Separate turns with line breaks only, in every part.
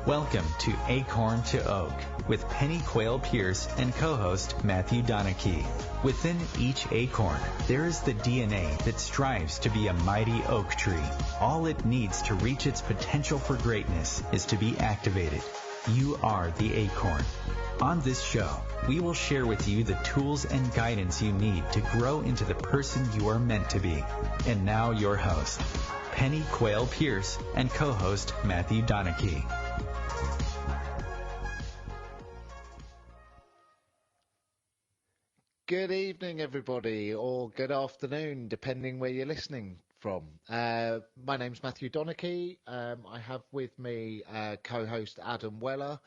Welcome to Acorn to Oak with Pennie Quaile-Pearce and co-host Matthew Donnachie. Within each acorn, there is the DNA that strives to be a mighty oak tree. All it needs to reach its potential for greatness is to be activated. You are the acorn. On this show, we will share with you the tools and guidance you need to grow into the person you are meant to be. And now your host, Pennie Quaile-Pearce and co-host Matthew Donnachie.
Good evening, everybody, or good afternoon, depending where you're listening from. My name's Matthew Donnachie. I have with me co-host Adam Weller.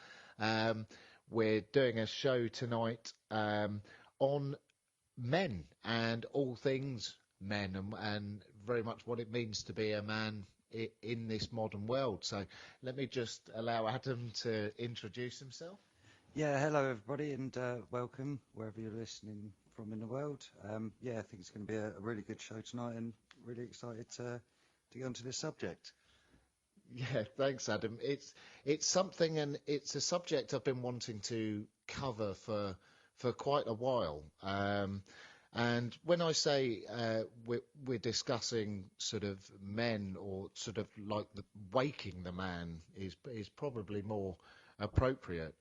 We're doing a show tonight on men and all things men and very much what it means to be a man in this modern world. So let me just allow Adam to introduce himself.
Yeah, hello everybody, and welcome wherever you're listening from in the world. I think it's going to be a really good show tonight, and really excited to get onto this subject.
Yeah, thanks, Adam. It's something, and it's a subject I've been wanting to cover for quite a while. And when I say we're discussing sort of men, or sort of like waking the man is probably more appropriate.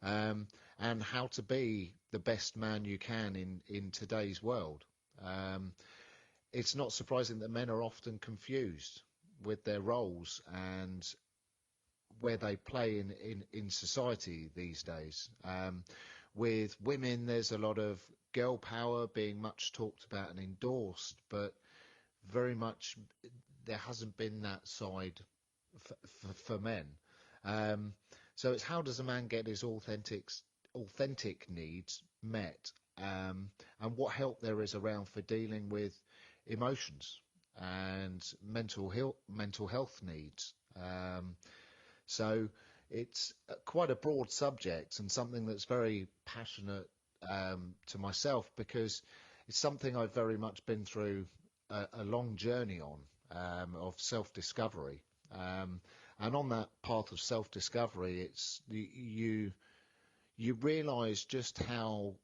And how to be the best man you can in today's world. It's not surprising that men are often confused with their roles and where they play in society these days. With women, there's a lot of girl power being much talked about and endorsed, but very much there hasn't been that side for men. So it's how does a man get his authentic needs met, and what help there is around for dealing with emotions and mental health needs. So it's quite a broad subject and something that's very passionate to myself, because it's something I've very much been through a long journey on of self-discovery. And on that path of self-discovery, it's you realise just how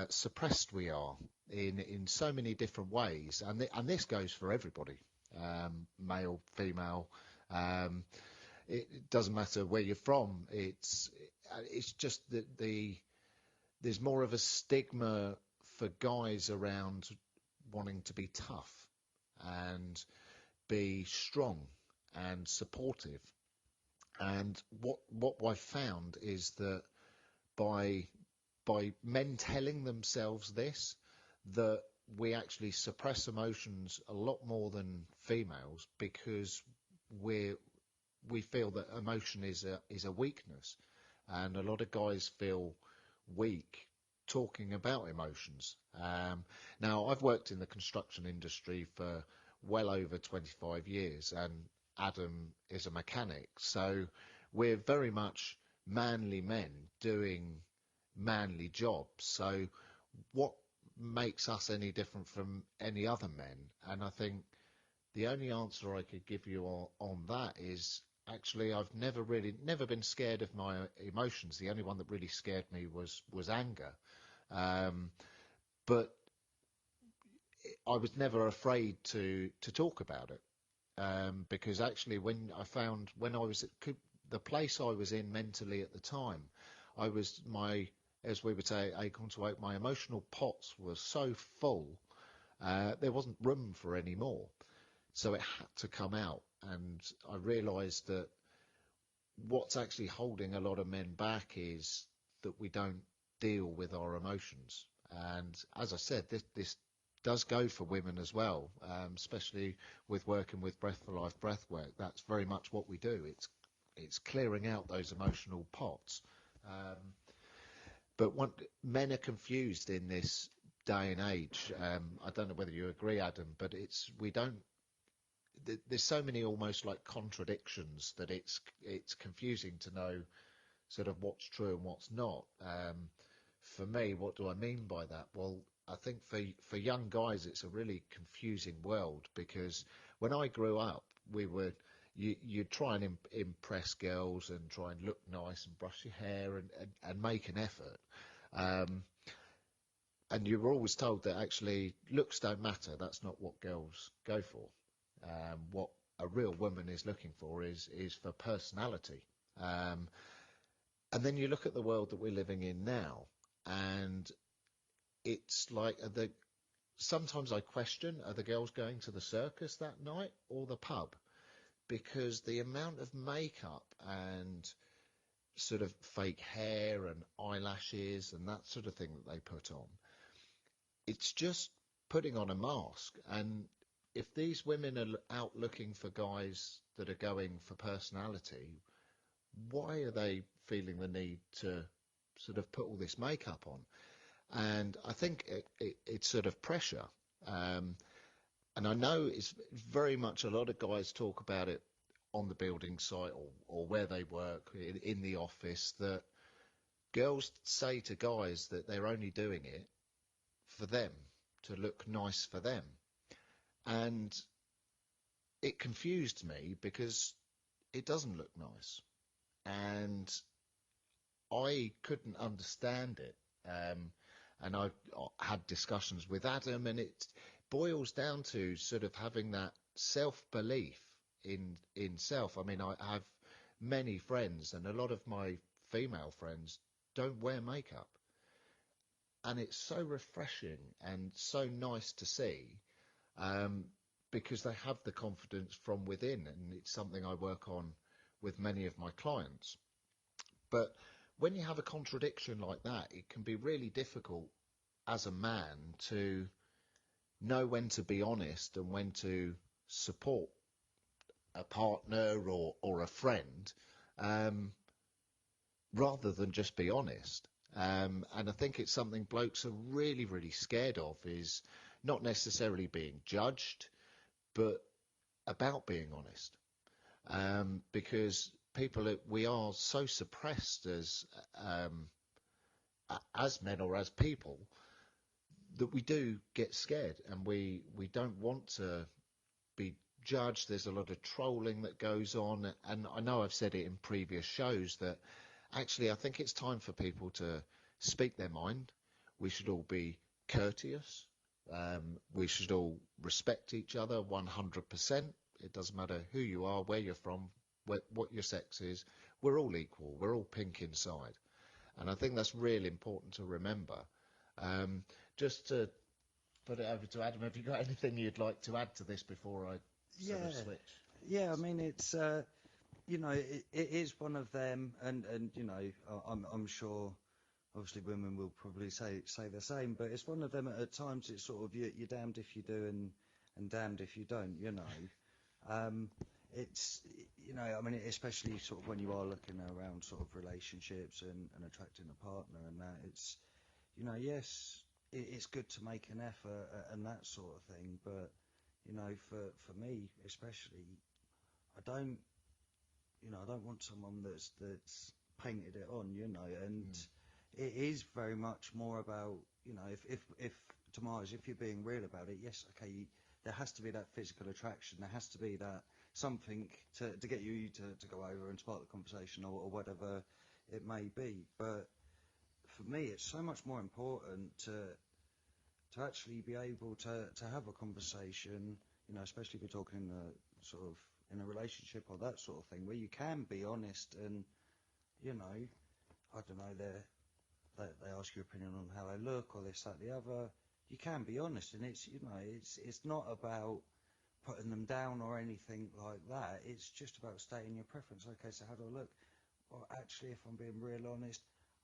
suppressed we are in so many different ways, and this goes for everybody, male, female. It doesn't matter where you're from. It's just that there's more of a stigma for guys around wanting to be tough and be strong and supportive. And what I've found is that by men telling themselves this, that we actually suppress emotions a lot more than females, because we feel that emotion is a weakness, and a lot of guys feel weak talking about emotions. Now, I've worked in the construction industry for well over 25 years, and Adam is a mechanic, so we're very much manly men doing manly jobs. So what makes us any different from any other men? And I think the only answer I could give you on that is actually I've never been scared of my emotions. The only one that really scared me was anger, but I was never afraid to talk about it. Because actually when I was at the place I was in mentally at the time, as we would say, Acorn to Oak, my emotional pots were so full, there wasn't room for any more. So it had to come out. And I realised that what's actually holding a lot of men back is that we don't deal with our emotions. And as I said, this does go for women as well, especially with working with Breath for Life breathwork. That's very much what we do. It's clearing out those emotional pots. But men are confused in this day and age. I don't know whether you agree, Adam, but there's so many almost like contradictions that it's confusing to know sort of what's true and what's not. For me, what do I mean by that? Well, I think for young guys, it's a really confusing world, because when I grew up, we were, you try and impress girls and try and look nice and brush your hair and make an effort. And you were always told that actually looks don't matter. That's not what girls go for. What a real woman is looking for is for personality. And then you look at the world that we're living in now, and it's like sometimes I question, are the girls going to the circus that night or the pub? Because the amount of makeup and sort of fake hair and eyelashes and that sort of thing that they put on, it's just putting on a mask. And if these women are out looking for guys that are going for personality, why are they feeling the need to sort of put all this makeup on? And I think it's sort of pressure. And I know it's very much, a lot of guys talk about it on the building site or where they work, in the office, that girls say to guys that they're only doing it for them, to look nice for them. And it confused me because it doesn't look nice. And I couldn't understand it. And I had discussions with Adam, and it boils down to sort of having that self-belief in self. I mean, I have many friends, and a lot of my female friends don't wear makeup. And it's so refreshing and so nice to see, because they have the confidence from within, and it's something I work on with many of my clients. But when you have a contradiction like that, it can be really difficult as a man to know when to be honest and when to support a partner or a friend, rather than just be honest. And I think it's something blokes are really, really scared of, is not necessarily being judged, but about being honest. Because we are so suppressed as men or as people, that we do get scared, and we don't want to be judged. There's a lot of trolling that goes on, and I know I've said it in previous shows that actually I think it's time for people to speak their mind. We should all be courteous. We should all respect each other 100%. It doesn't matter who you are, where you're from, what your sex is. We're all equal. We're all pink inside. And I think that's really important to remember. Just to put it over to Adam, have you got anything you'd like to add to this before I sort of switch?
Yeah, I mean, it's, you know, it is one of them, and you know, I'm sure, obviously women will probably say the same, but it's one of them at times. It's sort of, you're damned if you do and damned if you don't, you know. It's, you know, I mean, especially sort of when you are looking around sort of relationships and attracting a partner and that, it's, you know, yes, it's good to make an effort and that sort of thing, but, you know, for me especially, I don't want someone that's painted it on, you know, and it is very much more about, you know, if Tomas, if you're being real about it, yes, okay, there has to be that physical attraction, there has to be that something to get you to go over and spark the conversation or whatever it may be. But for me, it's so much more important to actually be able to have a conversation, you know, especially if you're talking in a sort of in a relationship or that sort of thing, where you can be honest and, you know, I don't know, they ask your opinion on how they look or this, that, the other. You can be honest, and it's, you know, it's not about putting them down or anything like that. It's just about stating your preference. Okay, so how do I look? Well, actually, if I'm being real honest,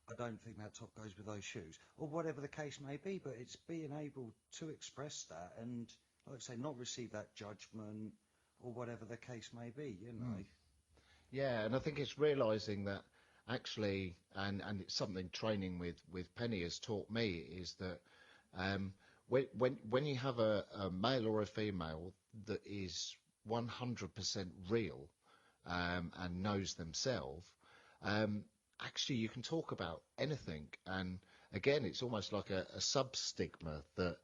I don't think that top goes with those shoes, or whatever the case may be. But it's being able to express that and, like I say, not receive that judgment or whatever the case may be, you know.
Yeah, and I think it's realising that actually, and it's something training with Pennie has taught me, is that when you have a male or a female that is 100% real and knows themselves, actually you can talk about anything. And again, it's almost like a sub-stigma that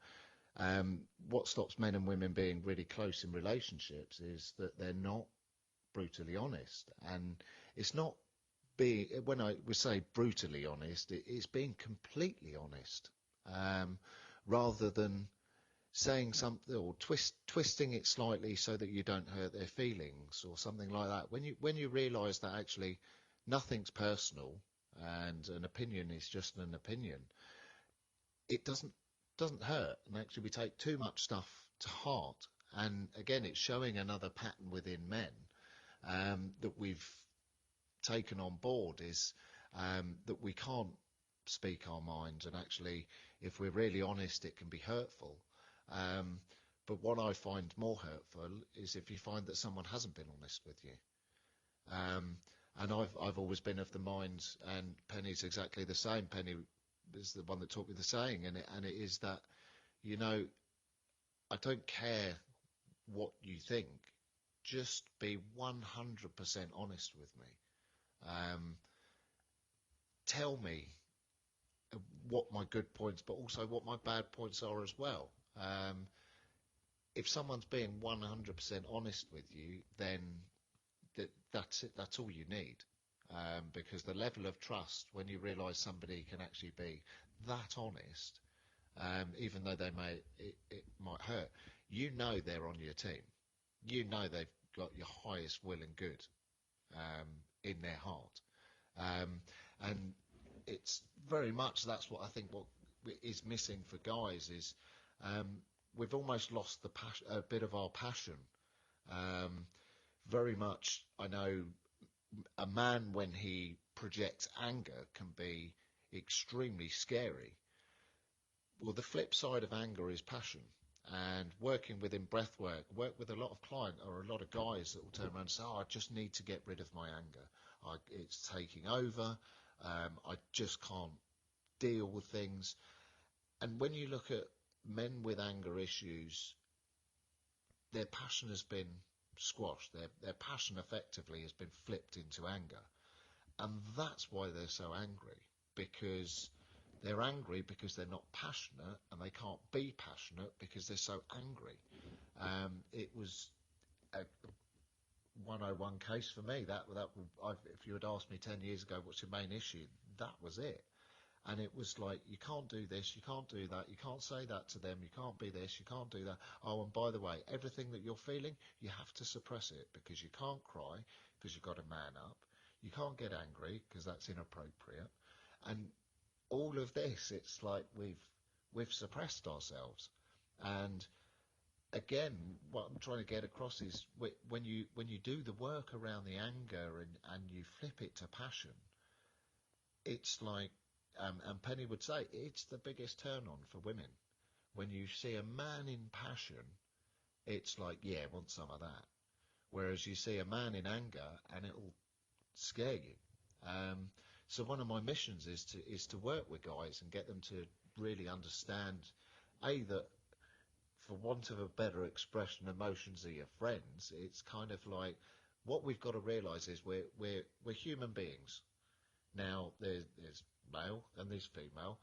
what stops men and women being really close in relationships is that they're not brutally honest. And it's not when we say brutally honest, it's being completely honest, rather than saying something or twisting it slightly so that you don't hurt their feelings or something like that. When you realise that actually nothing's personal and an opinion is just an opinion, it doesn't hurt. And actually, we take too much stuff to heart. And again, it's showing another pattern within men that we've taken on board, is that we can't speak our minds, and actually, if we're really honest, it can be hurtful. But what I find more hurtful is if you find that someone hasn't been honest with you. And I've always been of the mind, and Penny's exactly the same. Penny is the one that taught me the saying, and it is that, you know, I don't care what you think, just be 100% honest with me. Tell me what my good points, but also what my bad points are as well. If someone's being 100% honest with you, then that's it. That's all you need. Because the level of trust, when you realise somebody can actually be that honest, even though it might hurt, you know they're on your team. You know they've got your highest will and good in their heart. And it's very much, that's what I think what is missing for guys is we've almost lost a bit of our passion. Very much, I know a man, when he projects anger, can be extremely scary. Well, the flip side of anger is passion. And working within breathwork, work with a lot of clients or a lot of guys that will turn around and say, I just need to get rid of my anger. It's taking over. I just can't deal with things. And when you look at men with anger issues, their passion has been squashed. Their passion effectively has been flipped into anger. And that's why they're so angry, because they're angry because they're not passionate, and they can't be passionate because they're so angry. It was a 101 case for me. If you had asked me 10 years ago, what's your main issue? That was it. And it was like, you can't do this, you can't do that, you can't say that to them, you can't be this, you can't do that. Oh, and by the way, everything that you're feeling, you have to suppress it, because you can't cry because you've got to man up. You can't get angry because that's inappropriate. And all of this, it's like we've suppressed ourselves. And again, what I'm trying to get across is when you do the work around the anger and you flip it to passion, it's like, and Penny would say, it's the biggest turn on for women. When you see a man in passion, it's like, yeah, I want some of that. Whereas you see a man in anger and it'll scare you. So one of my missions is to work with guys and get them to really understand, that, for want of a better expression, emotions are your friends. It's kind of like, what we've got to realise is we're human beings. Now, there's male and there's female.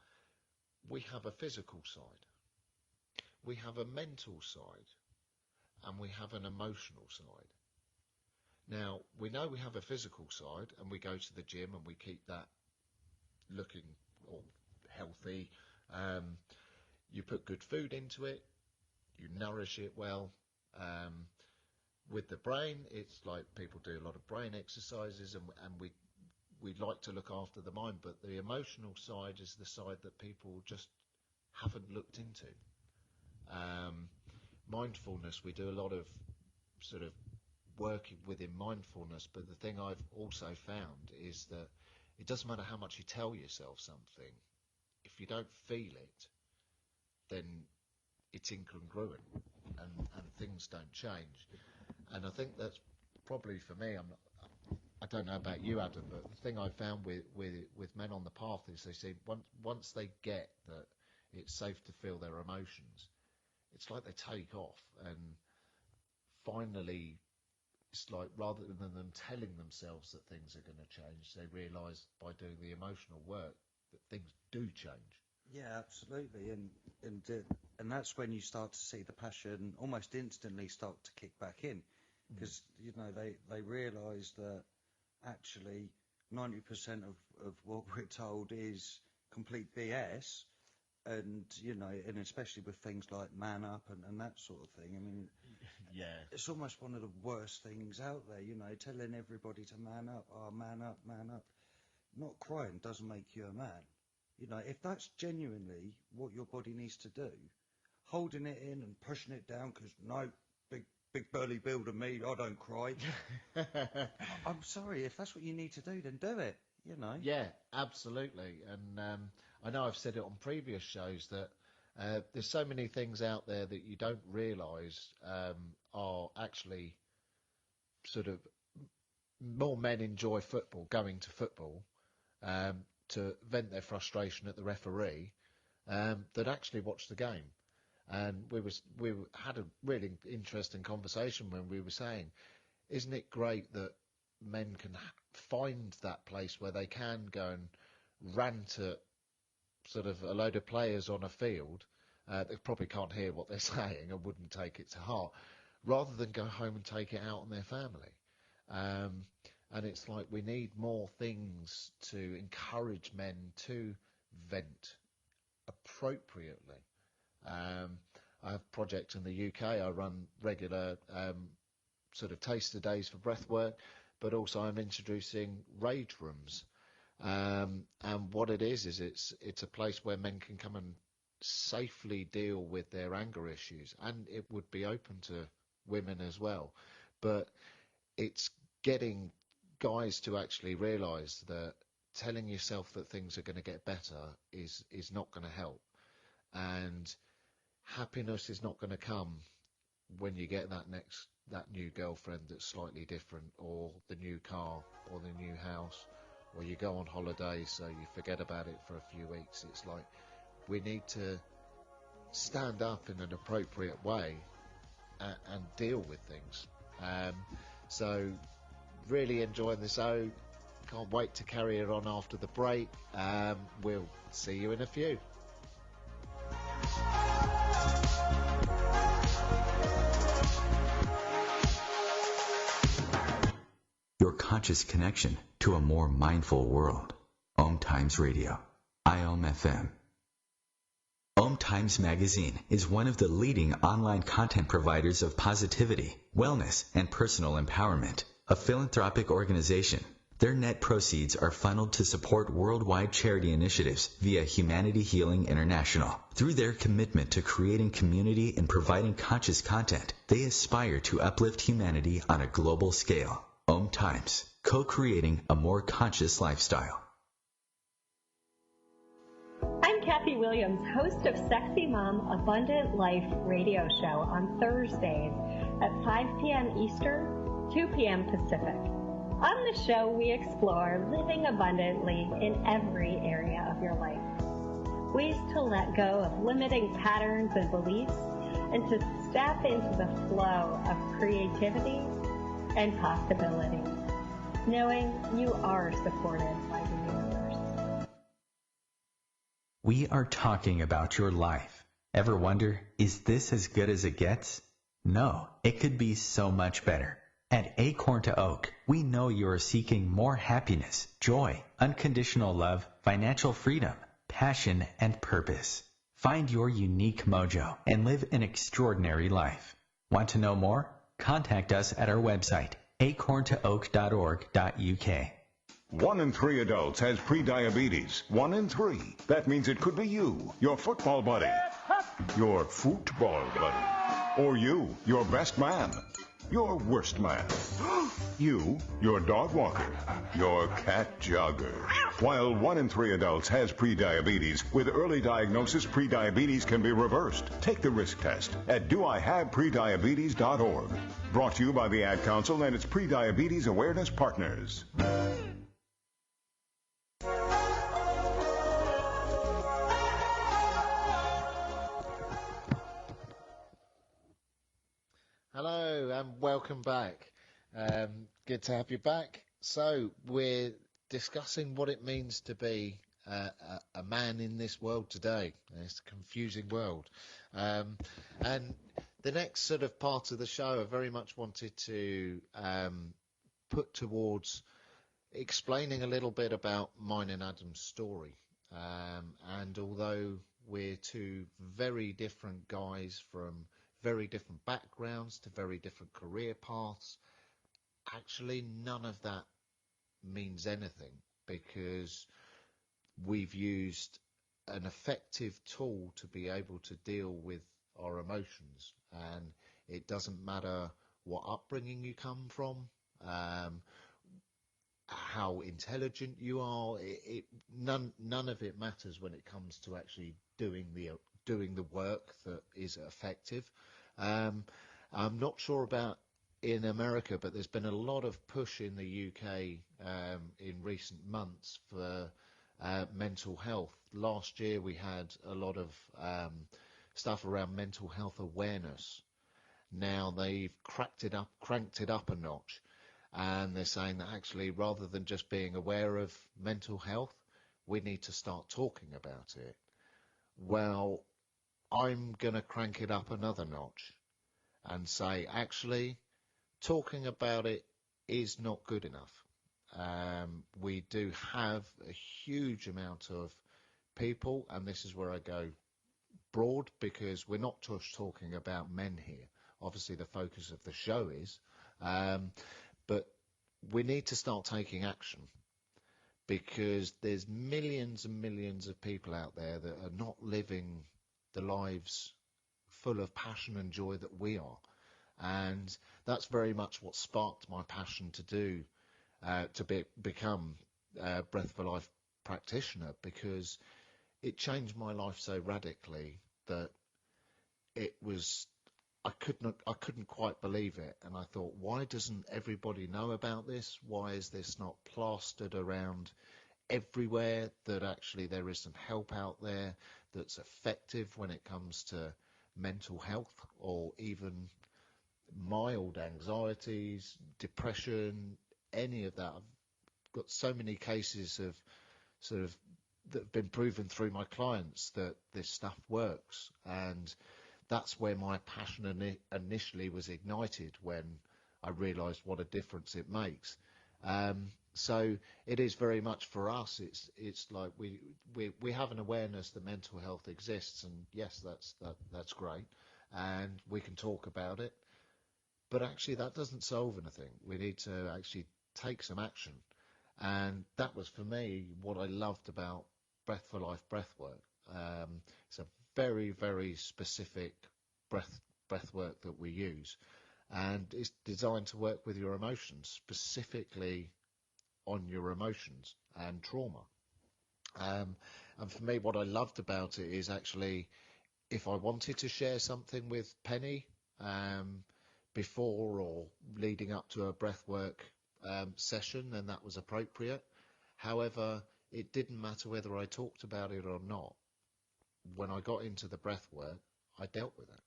We have a physical side, we have a mental side, and we have an emotional side. Now, we know we have a physical side, and we go to the gym and we keep that looking all healthy. You put good food into it, you nourish it well. With the brain, it's like people do a lot of brain exercises, and we like to look after the mind, but the emotional side is the side that people just haven't looked into. Mindfulness, we do a lot of sort of working within mindfulness, but the thing I've also found is that it doesn't matter how much you tell yourself something, if you don't feel it, then it's incongruent, and things don't change. And I think that's probably, for me, I don't know about you, Adam, but the thing I found with men on the path is they say once they get that it's safe to feel their emotions, it's like they take off, and finally, it's like, rather than them telling themselves that things are going to change, they realise by doing the emotional work that things do change.
Yeah, absolutely, and that's when you start to see the passion almost instantly start to kick back in, because they realise that actually 90% of what we're told is complete BS, and and especially with things like man up and that sort of thing. I mean,
Yeah.
it's almost one of the worst things out there, telling everybody to man up, oh, man up, man up. Not crying doesn't make you a man. If that's genuinely what your body needs to do, holding it in and pushing it down because no, big burly builder me, I don't cry. I'm sorry, if that's what you need to do, then do it.
Yeah, absolutely. And I know I've said it on previous shows that there's so many things out there that you don't realise are actually sort of more men enjoy football, going to football, to vent their frustration at the referee, that actually watch the game. And we had a really interesting conversation when we were saying, isn't it great that men can find that place where they can go and rant at sort of a load of players on a field, they probably can't hear what they're saying and wouldn't take it to heart, rather than go home and take it out on their family. And it's like we need more things to encourage men to vent appropriately. I have projects in the UK. I run regular sort of taster days for breathwork, but also I'm introducing rage rooms. And what it is it's a place where men can come and safely deal with their anger issues, and it would be open to women as well. But it's getting guys to actually realise that telling yourself that things are going to get better is not going to help, and happiness is not going to come when you get that new girlfriend that's slightly different, or the new car, or the new house, or you go on holiday so you forget about it for a few weeks. It's like we need to stand up in an appropriate way and deal with things. So really enjoying the show. Can't wait to carry it on after the break. We'll see you in a few.
Your conscious connection to a more mindful world. OMTimes Radio. IOM-FM. OMTimes Magazine is one of the leading online content providers of positivity, wellness, and personal empowerment. A philanthropic organization. Their net proceeds are funneled to support worldwide charity initiatives via Humanity Healing International. Through their commitment to creating community and providing conscious content, they aspire to uplift humanity on a global scale. OMTimes, co-creating a more conscious lifestyle.
I'm Kathy Williams, host of Sexy Mom Abundant Life radio show on Thursdays at 5 p.m. Eastern, 2 p.m. Pacific. On the show, we explore living abundantly in every area of your life. Ways to let go of limiting patterns and beliefs and to step into the flow of creativity and possibility, knowing you are supported by the universe.
We are talking about your life. Ever wonder, is this as good as it gets? No, it could be so much better. At Acorn to Oak, we know you are seeking more happiness, joy, unconditional love, financial freedom, passion, and purpose. Find your unique mojo and live an extraordinary life. Want to know more? Contact us at our website, acorntooak.org.uk.
1 in 3 adults has prediabetes. 1 in 3. That means it could be you, your football buddy, your football buddy, or you, your best man, your worst man, you, your dog walker, your cat jogger. While 1 in 3 adults has prediabetes, with early diagnosis, prediabetes can be reversed. Take the risk test at doihaveprediabetes.org. Brought to you by the Ad Council and its Prediabetes Awareness Partners.
Hello and welcome back. Good to have you back. So we're discussing what it means to be a man in this world today. It's a confusing world. And the next sort of part of the show, I very much wanted to put towards explaining a little bit about mine and Adam's story. And although we're two very different guys from very different backgrounds to very different career paths, actually none of that means anything, because we've used an effective tool to be able to deal with our emotions. And it doesn't matter what upbringing you come from, how intelligent you are. None of it matters when it comes to actually doing the work that is effective. I'm not sure about in America, but there's been a lot of push in the UK in recent months for mental health. Last year we had a lot of stuff around mental health awareness. Now they've cranked it up a notch, and they're saying that actually, rather than just being aware of mental health, we need to start talking about it. Well, I'm going to crank it up another notch and say, actually, talking about it is not good enough. We do have a huge amount of people, and this is where I go broad, because we're not just talking about men here. Obviously, the focus of the show is, but we need to start taking action, because there's millions and millions of people out there that are not living the lives full of passion and joy that we are. And that's very much what sparked my passion to do, become a Breath for Life practitioner, because it changed my life so radically that I couldn't quite believe it. And I thought, why doesn't everybody know about this? Why is this not plastered around everywhere, that actually there is some help out there that's effective when it comes to mental health, or even mild anxieties, depression, any of that. I've got so many cases of sort of that have been proven through my clients that this stuff works. And that's where my passion initially was ignited, when I realized what a difference it makes. So it is very much for us. It's like we have an awareness that mental health exists, and yes, that's great, and we can talk about it. But actually, that doesn't solve anything. We need to actually take some action. And that was, for me, what I loved about Breath for Life breathwork. It's a very, very specific breath work that we use. And it's designed to work with your emotions, specifically on your emotions and trauma. And for me, what I loved about it is actually, if I wanted to share something with Pennie, before or leading up to a breathwork session, then that was appropriate. However, it didn't matter whether I talked about it or not. When I got into the breathwork, I dealt with it.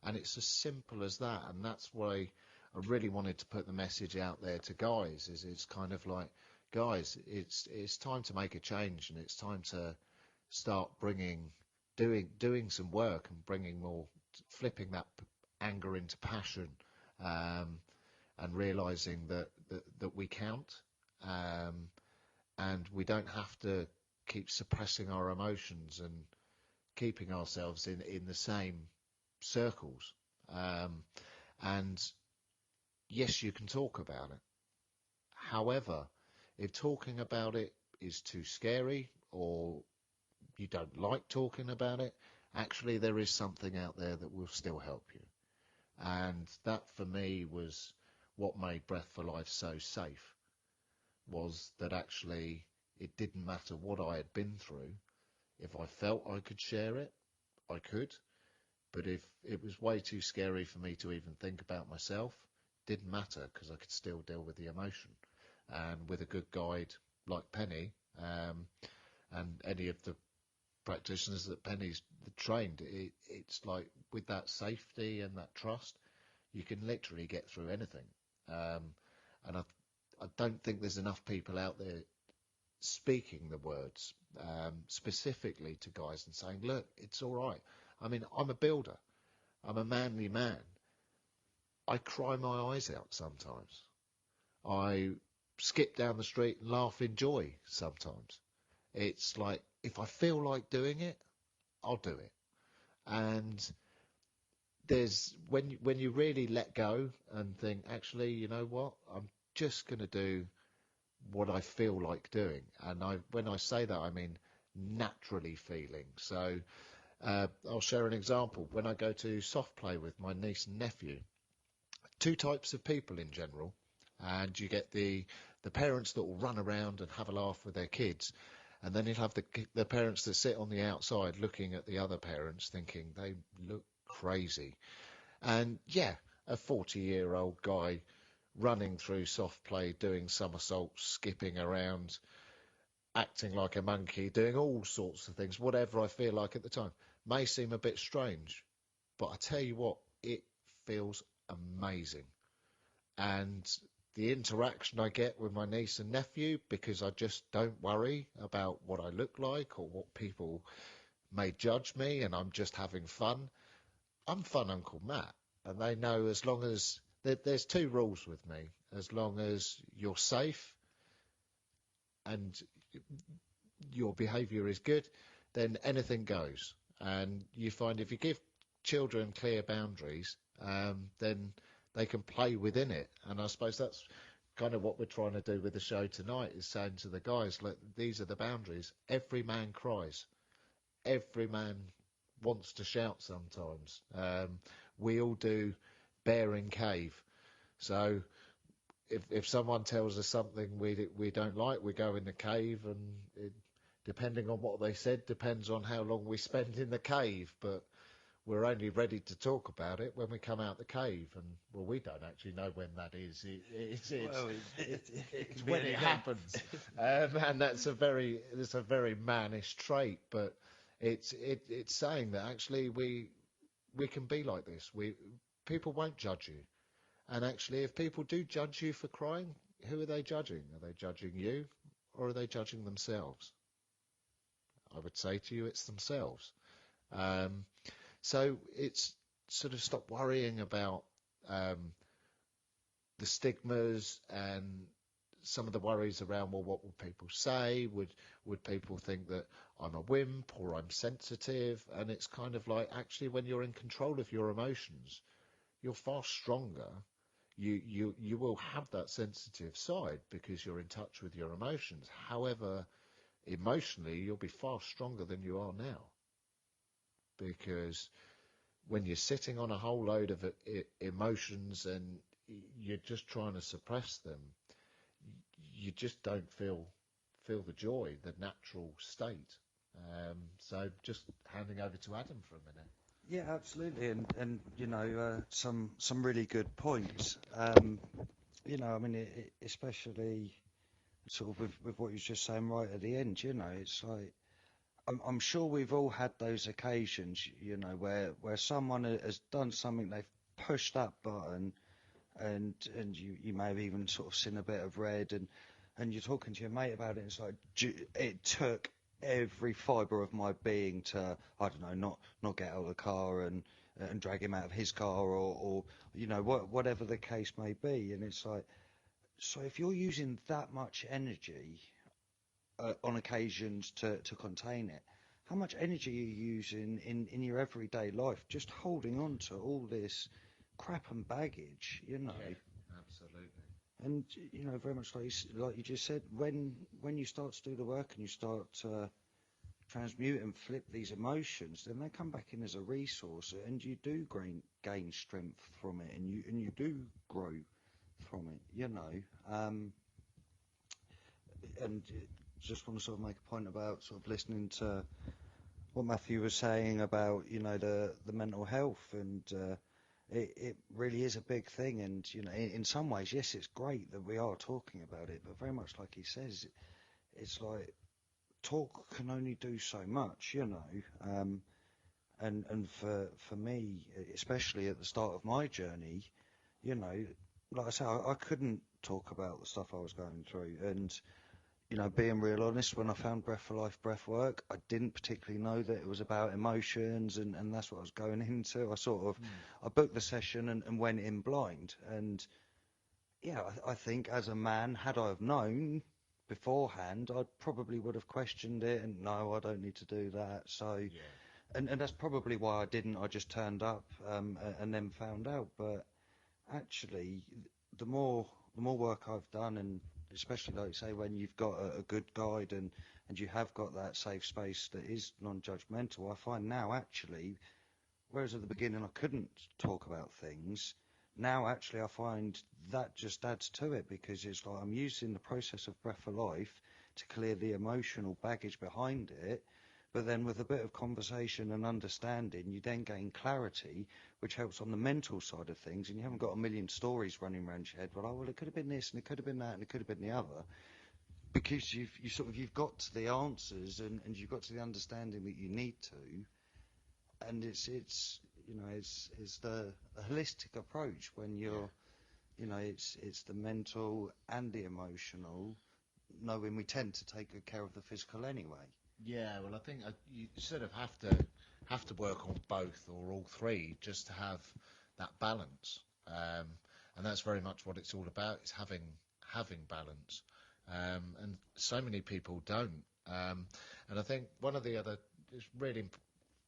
And it's as simple as that. And that's why I really wanted to put the message out there to guys, is it's kind of like, guys, it's time to make a change, and it's time to start doing some work and bringing more, flipping that anger into passion, and realizing that we count, and we don't have to keep suppressing our emotions and keeping ourselves in the same circles. And yes, you can talk about it. However, if talking about it is too scary, or you don't like talking about it, actually there is something out there that will still help you. And that, for me, was what made Breath for Life so safe, was that actually it didn't matter what I had been through. If I felt I could share it, I could. But if it was way too scary for me to even think about myself, it didn't matter, because I could still deal with the emotion. And with a good guide like Pennie, and any of the practitioners that Pennie's trained, it's like, with that safety and that trust, you can literally get through anything. And I don't think there's enough people out there speaking the words specifically to guys and saying, look, it's all right. I mean, I'm a builder. I'm a manly man. I cry my eyes out sometimes. I skip down the street and laugh in joy sometimes. It's like, if I feel like doing it, I'll do it. And there's when you really let go and think, actually, you know what, I'm just going to do what I feel like doing. And when I say that, I mean naturally feeling. So I'll share an example. When I go to soft play with my niece and nephew, two types of people in general, and you get the parents that will run around and have a laugh with their kids, and then you'll have the parents that sit on the outside looking at the other parents thinking they look crazy. And yeah, a 40-year-old guy running through soft play, doing somersaults, skipping around, acting like a monkey, doing all sorts of things, whatever I feel like at the time, may seem a bit strange, but I tell you what, it feels amazing. And the interaction I get with my niece and nephew, because I just don't worry about what I look like or what people may judge me, and I'm just having fun. I'm Fun Uncle Matt, and they know, as long as there's two rules with me: as long as you're safe and your behaviour is good, then anything goes. And you find if you give children clear boundaries, then they can play within it. And I suppose that's kind of what we're trying to do with the show tonight, is saying to the guys, look, these are the boundaries. Every man cries. Every man wants to shout sometimes. We all do, bear in cave. So if someone tells us something we don't like, we go in the cave, and depending on what they said, depends on how long we spend in the cave. But we're only ready to talk about it when we come out the cave, and well, we don't actually know when that is. It's when it happens, and that's a very mannish trait. But it's saying that actually we can be like this. People won't judge you, and actually, if people do judge you for crying, who are they judging? Are they judging you, or are they judging themselves? I would say to you, it's themselves. So it's sort of stop worrying about the stigmas and some of the worries around, well, what will people say? Would people think that I'm a wimp or I'm sensitive? And it's kind of like, actually, when you're in control of your emotions, you're far stronger. You will have that sensitive side because you're in touch with your emotions. However, emotionally, you'll be far stronger than you are now, because when you're sitting on a whole load of emotions and you're just trying to suppress them, you just don't feel the joy, the natural state. So just handing over to Adam for a minute.
Yeah, absolutely, and you know, some really good points. You know, I mean, especially sort of with what you were just saying right at the end. You know, it's like, I'm sure we've all had those occasions, you know, where someone has done something, they've pushed that button, and you may have even sort of seen a bit of red, and you're talking to your mate about it, and it's like, it took every fibre of my being to, I don't know, not get out of the car and drag him out of his car, or you know, whatever the case may be. And it's like, so if you're using that much energy on occasions to contain it, how much energy are you using in your everyday life just holding on to all this crap and baggage, you know?
Yeah, absolutely.
And, you know, very much like you just said, when you start to do the work and you start to transmute and flip these emotions, then they come back in as a resource, and you do gain strength from it, and you do grow from it, you know. And just want to sort of make a point about sort of listening to what Matthew was saying about, you know, the mental health, and it really is a big thing. And, you know, in some ways, yes, it's great that we are talking about it, but very much like he says, it's like, talk can only do so much, you know. And for me, especially at the start of my journey, you know, like I say, I couldn't talk about the stuff I was going through, and being real honest, when I found Breath for Life breath work, I didn't particularly know that it was about emotions, and that's what I was going into. I booked the session and went in blind. And yeah, I think as a man, had I have known beforehand, I probably would have questioned it, and no, I don't need to do that. So, and that's probably why I didn't. I just turned up and then found out. But actually, the more work I've done, and especially like you say, when you've got a good guide and you have got that safe space that is non-judgmental, I find now actually, whereas at the beginning I couldn't talk about things, now actually I find that just adds to it, because it's like I'm using the process of Breath for Life to clear the emotional baggage behind it. But then with a bit of conversation and understanding, you then gain clarity, which helps on the mental side of things, and you haven't got a million stories running around your head. Well, it could have been this, and it could have been that, and it could have been the other, because you've got to the answers, and you've got to the understanding that you need to, and it's the holistic approach when you're, it's the mental and the emotional, knowing we tend to take good care of the physical anyway.
Yeah, well, I think you sort of have to work on both or all three just to have that balance, and that's very much what it's all about. Is having balance, and so many people don't. And I think one of the other is really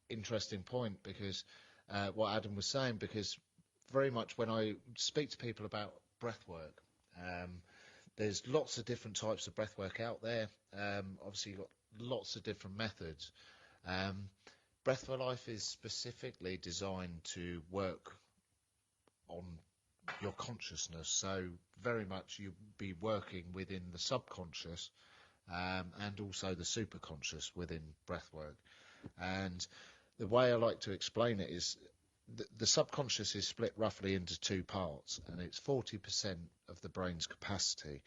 interesting point, because what Adam was saying, because very much when I speak to people about breath work, there's lots of different types of breath work out there. Obviously, you've got lots of different methods. Breath for Life is specifically designed to work on your consciousness, so very much you'll be working within the subconscious, and also the superconscious within breath work. And the way I like to explain it is the subconscious is split roughly into two parts, and it's 40% of the brain's capacity.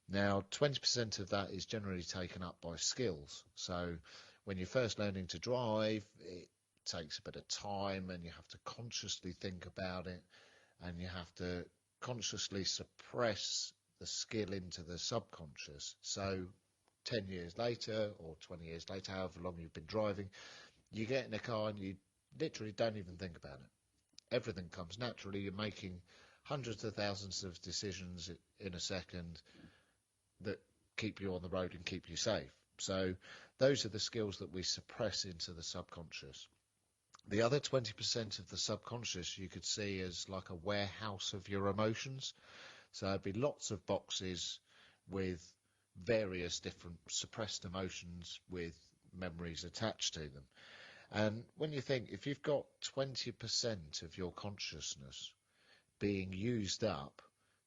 Now, 20% of that is generally taken up by skills. So when you're first learning to drive, it takes a bit of time, and you have to consciously think about it, and you have to consciously suppress the skill into the subconscious. So 10 years later or 20 years later, however long you've been driving, you get in a car and you literally don't even think about it. Everything comes naturally. You're making hundreds of thousands of decisions in a second that keep you on the road and keep you safe. So those are the skills that we suppress into the subconscious. The other 20% of the subconscious you could see as like a warehouse of your emotions. So there'd be lots of boxes with various different suppressed emotions with memories attached to them. And when you think, if you've got 20% of your consciousness being used up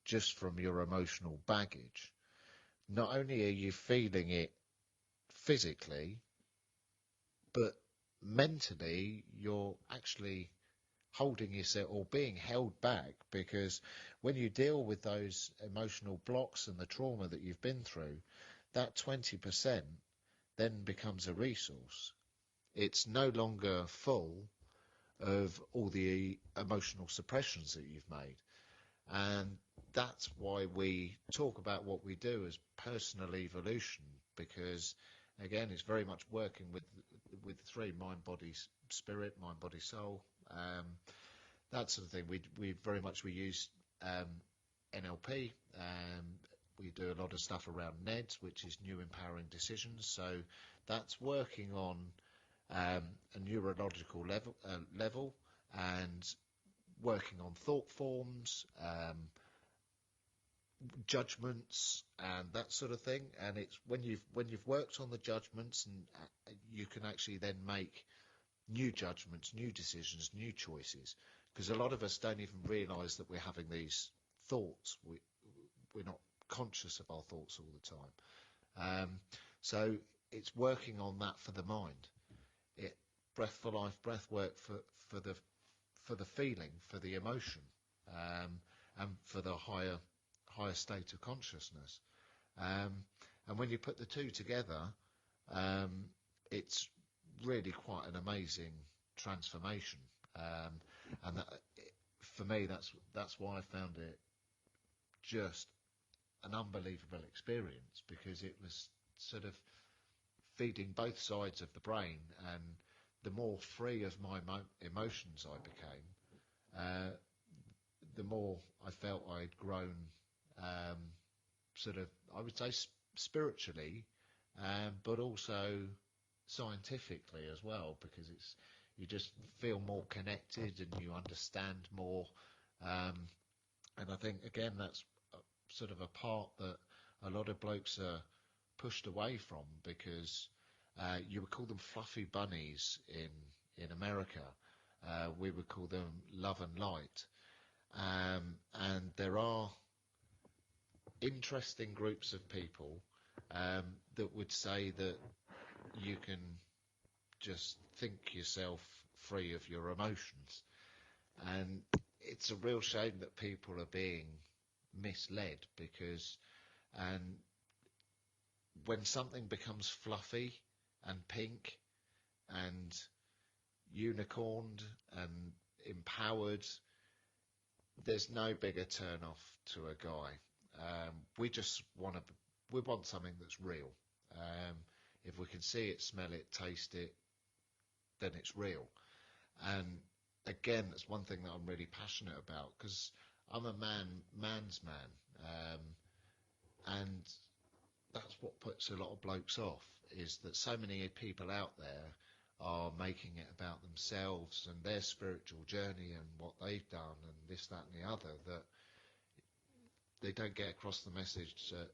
just from your emotional baggage, not only are you feeling it physically, but mentally you're actually holding yourself or being held back, because when you deal with those emotional blocks and the trauma that you've been through, that 20% then becomes a resource. It's no longer full of all the emotional suppressions that you've made. And that's why we talk about what we do as personal evolution, because again, it's very much working with three: mind, body, spirit, mind, body, soul. That sort of thing. We very much use NLP. We do a lot of stuff around NEDS, which is New Empowering Decisions. So that's working on a neurological level and working on thought forms, judgments, and that sort of thing. And it's when you've worked on the judgments, and you can actually then make new judgments, new decisions, new choices. Because a lot of us don't even realise that we're having these thoughts. We're not conscious of our thoughts all the time. So it's working on that for the mind. Breath for Life, breath work for the feeling, for the emotion, and for the higher state of consciousness. And when you put the two together, it's really quite an amazing transformation. And that, for me, that's why I found it just an unbelievable experience, because it was sort of feeding both sides of the brain, and the more free of my emotions I became, the more I felt I'd grown, sort of, I would say spiritually, but also scientifically as well, because you just feel more connected and you understand more. And I think, again, that's sort of a part that a lot of blokes are pushed away from, because you would call them fluffy bunnies in America. We would call them love and light. And there are interesting groups of people that would say that you can just think yourself free of your emotions. And it's a real shame that people are being misled, because when something becomes fluffy and pink and unicorned and empowered, there's no bigger turn off to a guy. We want something that's real. If we can see it, smell it, taste it, then it's real. And again, that's one thing that I'm really passionate about, because I'm a man's man, and that's what puts a lot of blokes off, is that so many people out there are making it about themselves and their spiritual journey and what they've done and this, that and the other, that they don't get across the message that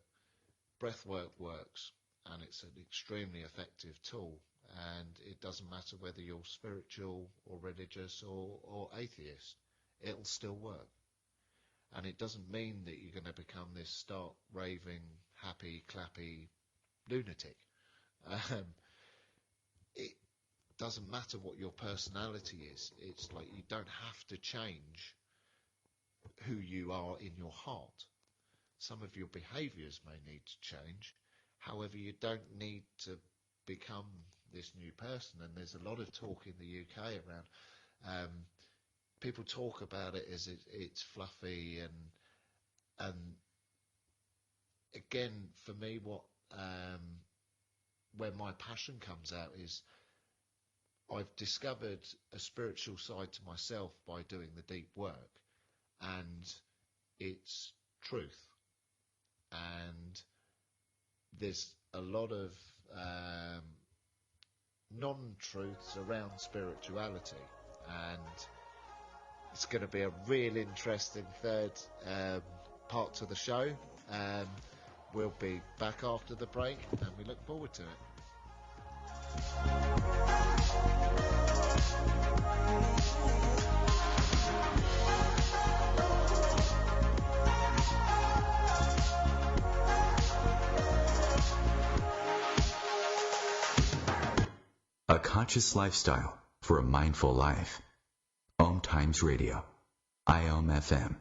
breathwork works, and it's an extremely effective tool, and it doesn't matter whether you're spiritual or religious or atheist, it'll still work. And it doesn't mean that you're going to become this stark, raving, happy, clappy lunatic. It doesn't matter what your personality is. It's like you don't have to change who you are in your heart. Some of your behaviours may need to change. However, you don't need to become this new person. And there's a lot of talk in the UK around, people talk about it as it's fluffy, and again, for me, where my passion comes out is I've discovered a spiritual side to myself by doing the deep work, and it's truth. And there's a lot of non-truths around spirituality, and it's going to be a real interesting third part to the show. We'll be back after the break, and we look forward to it.
A conscious lifestyle for a mindful life. OMTimes Radio, IOM-FM.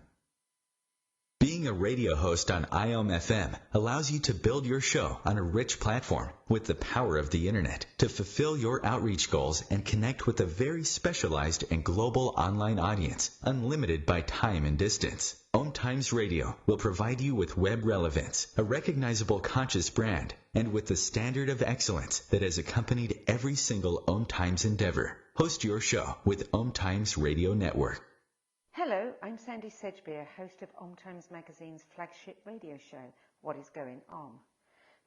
Being a radio host on IOM-FM allows you to build your show on a rich platform with the power of the internet to fulfill your outreach goals and connect with a very specialized and global online audience, unlimited by time and distance. OMTimes Radio will provide you with web relevance, a recognizable conscious brand, and with the standard of excellence that has accompanied every single OMTimes endeavor. Host your show with OMTimes Radio Network.
Hello, I'm Sandy Sedgbeer, host of OMTimes Magazine's flagship radio show, What is Going On?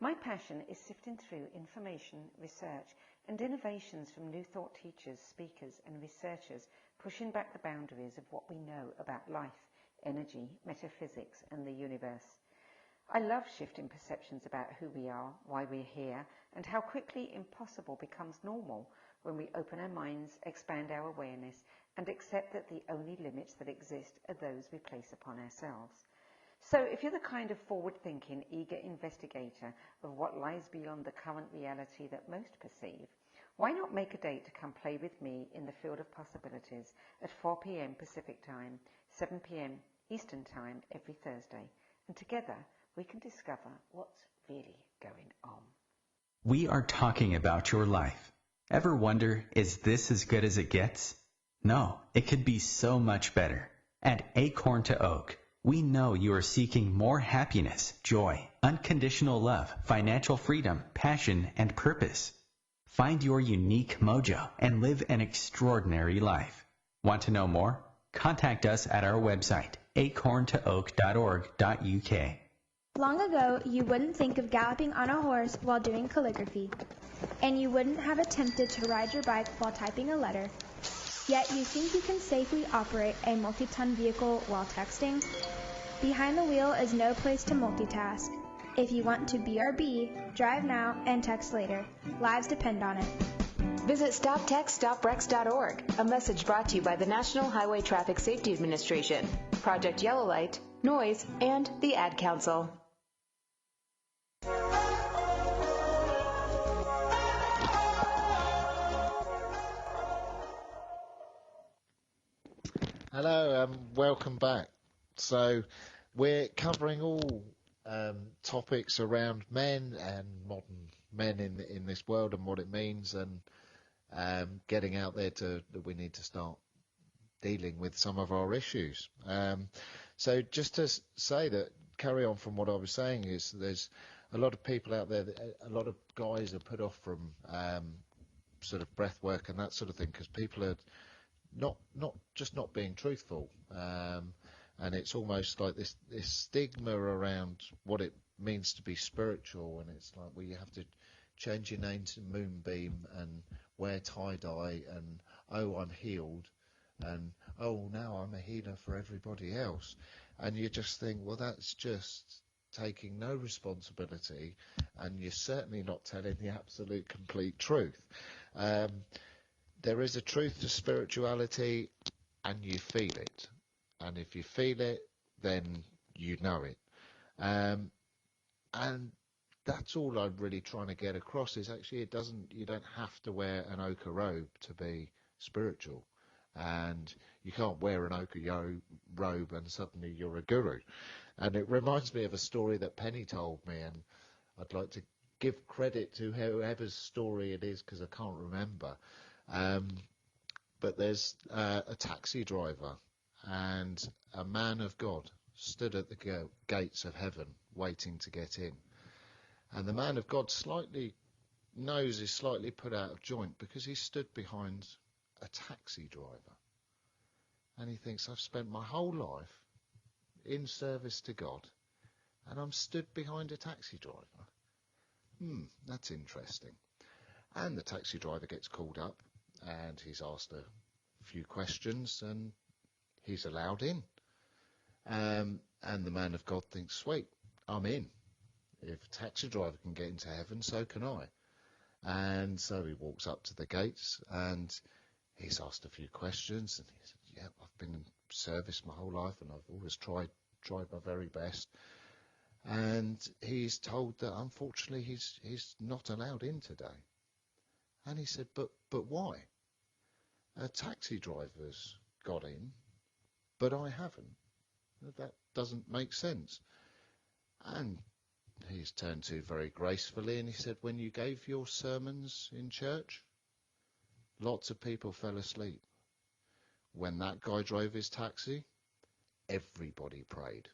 My passion is sifting through information, research and innovations from new thought teachers, speakers and researchers pushing back the boundaries of what we know about life, energy, metaphysics and the universe. I love shifting perceptions about who we are, why we're here, and how quickly impossible becomes normal when we open our minds, expand our awareness, and accept that the only limits that exist are those we place upon ourselves. So if you're the kind of forward-thinking, eager investigator of what lies beyond the current reality that most perceive, why not make a date to come play with me in the field of possibilities at 4 p.m. Pacific Time, 7 p.m. Eastern Time every Thursday, and together we can discover what's really going on.
We are talking about your life. Ever wonder, is this as good as it gets? No, it could be so much better. At Acorn to Oak, We know you are seeking more happiness, joy, unconditional love, financial freedom, passion, and purpose. Find your unique mojo and live an extraordinary life. Want to know more? Contact us at our website, acorntooak.org.uk.
Long ago, you wouldn't think of galloping on a horse while doing calligraphy, and you wouldn't have attempted to ride your bike while typing a letter. Yet you think you can safely operate a multi-ton vehicle while texting? Behind the wheel is no place to multitask. If you want to BRB, drive now and text later. Lives depend on it.
Visit StopTextStopWrecks.org, a message brought to you by the National Highway Traffic Safety Administration, Project Yellow Light, Noise, and the Ad Council.
Hello, welcome back. So we're covering all topics around men and modern men in this world and what it means, and getting out there that we need to start dealing with some of our issues. So just to say that, carry on from what I was saying, is there's a lot of people out there, a lot of guys are put off from sort of breath work and that sort of thing because people are not being truthful, and it's almost like this stigma around what it means to be spiritual, and it's like, well, you have to change your name to Moonbeam and wear tie-dye, and oh, I'm healed, and oh, now I'm a healer for everybody else, and you just think, well, that's just taking no responsibility, and you're certainly not telling the absolute complete truth. There is a truth to spirituality, and you feel it. And if you feel it, then you know it. And that's all I'm really trying to get across, is actually you don't have to wear an ochre robe to be spiritual. And you can't wear an ochre robe and suddenly you're a guru. And it reminds me of a story that Pennie told me, and I'd like to give credit to whoever's story it is because I can't remember. But there's a taxi driver and a man of God stood at the gates of heaven waiting to get in. And the man of God's nose is slightly put out of joint because he stood behind a taxi driver. And he thinks, I've spent my whole life in service to God, and I'm stood behind a taxi driver. That's interesting. And the taxi driver gets called up, and he's asked a few questions, and he's allowed in. And the man of God thinks, sweet, I'm in. If a taxi driver can get into heaven, so can I. And so he walks up to the gates, and he's asked a few questions, and he said, yeah, I've been in service my whole life, and I've always tried my very best. And he's told that unfortunately he's not allowed in today. And he said, but why? A taxi driver's got in, but I haven't. That doesn't make sense. And he's turned to very gracefully, and he said, when you gave your sermons in church, lots of people fell asleep. When that guy drove his taxi, everybody prayed.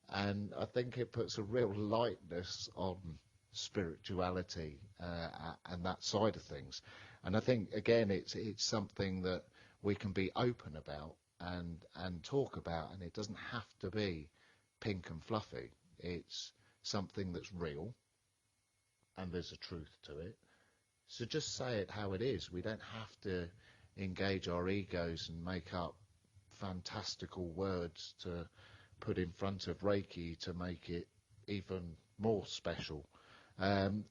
And I think it puts a real lightness on spirituality and that side of things. And I think, again, it's something that we can be open about and talk about, and it doesn't have to be pink and fluffy. It's something that's real, and there's a truth to it. So just say it how it is. We don't have to engage our egos and make up fantastical words to put in front of Reiki to make it even more special, and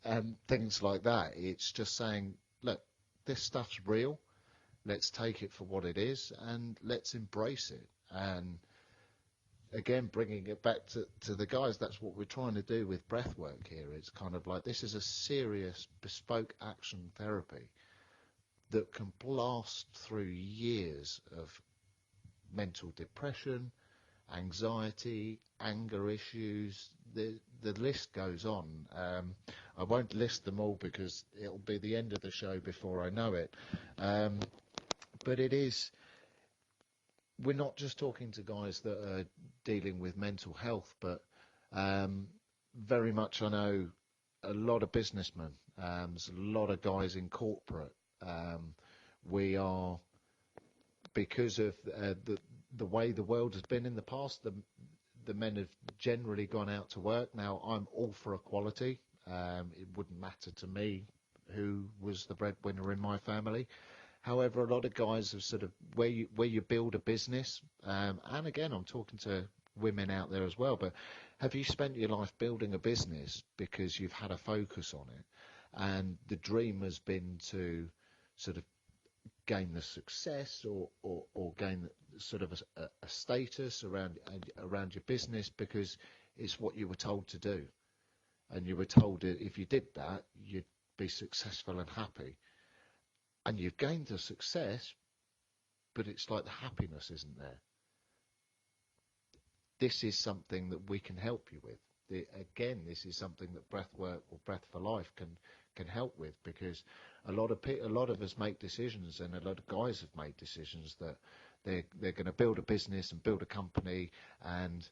things like that. It's just saying, look, this stuff's real. Let's take it for what it is, and let's embrace it. And again, bringing it back to the guys, that's what we're trying to do with breathwork here. It's kind of like, this is a serious bespoke action therapy that can blast through years of mental depression, anxiety, anger issues. The list goes on. I won't list them all because it'll be the end of the show before I know it. But it is we're not just talking to guys that are dealing with mental health, but very much I know a lot of businessmen, there's a lot of guys in corporate. We are, because of the way the world has been in the past, the men have generally gone out to work. Now, I'm all for equality. It wouldn't matter to me who was the breadwinner in my family. However, a lot of guys have sort of, where you build a business, and again, I'm talking to women out there as well, but have you spent your life building a business because you've had a focus on it, and the dream has been to sort of gain the success or gain sort of a status around your business because it's what you were told to do, and you were told that if you did that, you'd be successful and happy. And you've gained the success, but it's like the happiness isn't there. This is something that we can help you with. Again, this is something that Breathwork or Breath for Life can help with, because a lot of us make decisions, and a lot of guys have made decisions that they're going to build a business and build a company, and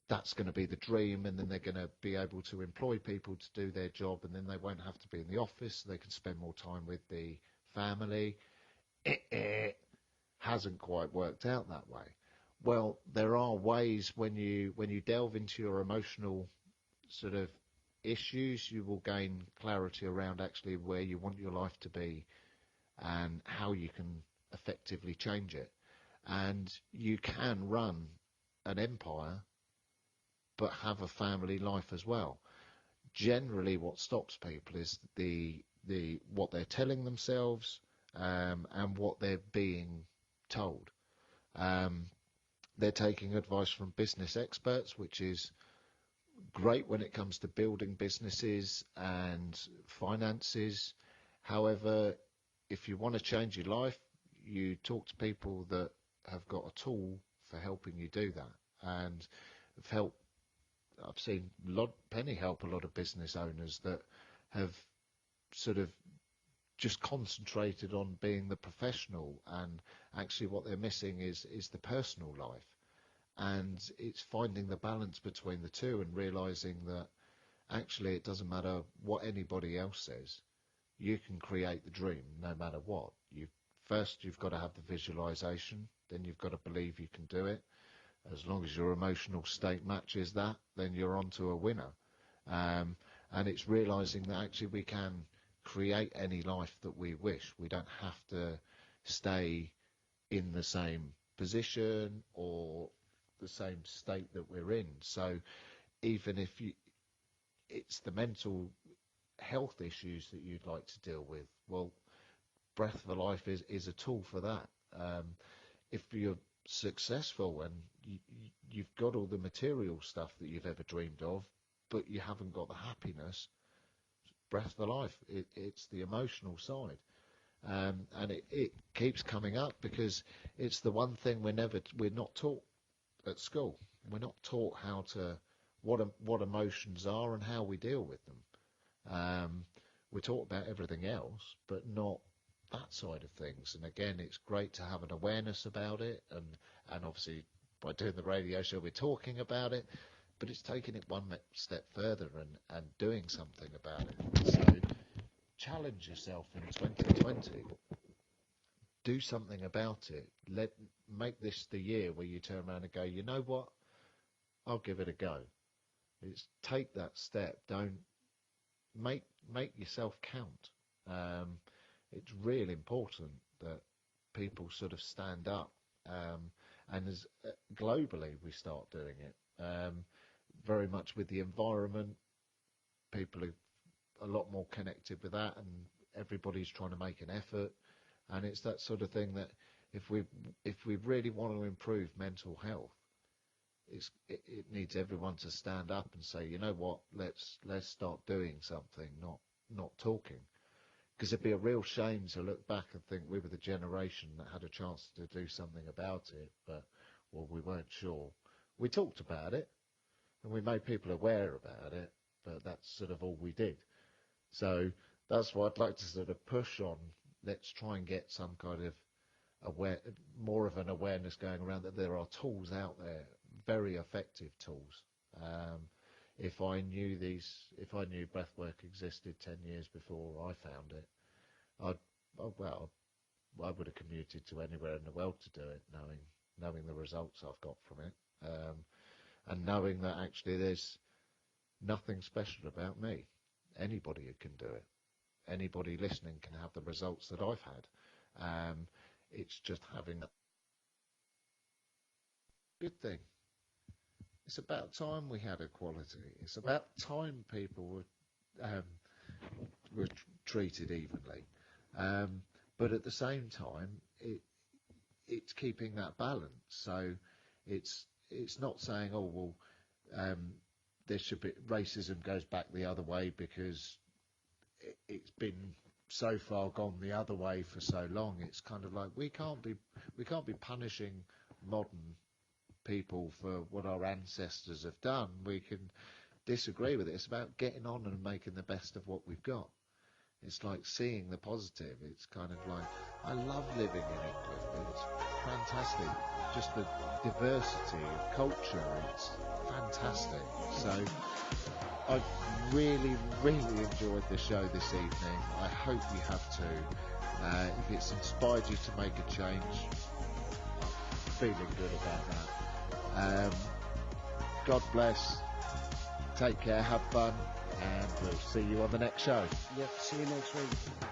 that's going to be the dream, and then they're going to be able to employ people to do their job, and then they won't have to be in the office, so they can spend more time with the family. It hasn't quite worked out that way. Well, there are ways when you delve into your emotional sort of issues, you will gain clarity around actually where you want your life to be and how you can effectively change it. And you can run an empire but have a family life as well. Generally what stops people is the what they're telling themselves, and what they're being told. They're taking advice from business experts, which is great when it comes to building businesses and finances. However, if you want to change your life, you talk to people that have got a tool for helping you do that. And I've seen Pennie help a lot of business owners that have sort of just concentrated on being the professional, and actually what they're missing is the personal life. And it's finding the balance between the two and realizing that actually it doesn't matter what anybody else says. You can create the dream no matter what. You've got to have the visualization, then you've got to believe you can do it. As long as your emotional state matches that, then you're on to a winner. And it's realizing that actually we can create any life that we wish. We don't have to stay in the same position or the same state that we're in. So even if it's the mental health issues that you'd like to deal with, well, Breath for Life is a tool for that. If you're successful and you've got all the material stuff that you've ever dreamed of, but you haven't got the happiness, Breath for Life, it's the emotional side. And it keeps coming up because it's the one thing we're not taught at school. We're not taught what emotions are and how we deal with them. We're taught about everything else, but not that side of things. And again, it's great to have an awareness about it, and obviously by doing the radio show we're talking about it, but it's taking it one step further and doing something about it. So challenge yourself in 2020. Do something about it. Make this the year where you turn around and go, you know what, I'll give it a go. It's take that step. Don't make yourself count. It's really important that people sort of stand up, and as globally we start doing it. Very much with the environment, people are a lot more connected with that, and everybody's trying to make an effort. And it's that sort of thing that if we really want to improve mental health, it needs everyone to stand up and say, you know what, let's start doing something, not talking. Because it'd be a real shame to look back and think we were the generation that had a chance to do something about it, but well, we weren't sure. We talked about it and we made people aware about it, but that's sort of all we did. So that's what I'd like to sort of push on. Let's try and get some kind of more of an awareness going around that there are tools out there, very effective tools. If I knew breathwork existed 10 years before I found it, I would have commuted to anywhere in the world to do it, knowing the results I've got from it, and knowing that actually there's nothing special about me. Anybody can do it. Anybody listening can have the results that I've had. It's just having a good thing. It's about time we had equality. It's about time people were treated evenly. But at the same time, it's keeping that balance. So it's not saying, oh well, there should be racism goes back the other way because it's been so far gone the other way for so long. It's kind of like we can't be punishing modern people for what our ancestors have done. We can disagree with it. It's about getting on and making the best of what we've got. It's like seeing the positive. It's kind of like, I love living in England. It's fantastic. Just the diversity of culture. It's fantastic. So I've really, really enjoyed the show this evening. I hope you have too. If it's inspired you to make a change, I'm feeling good about that. God bless. Take care, have fun, and we'll see you on the next show.
Yep, see you next week.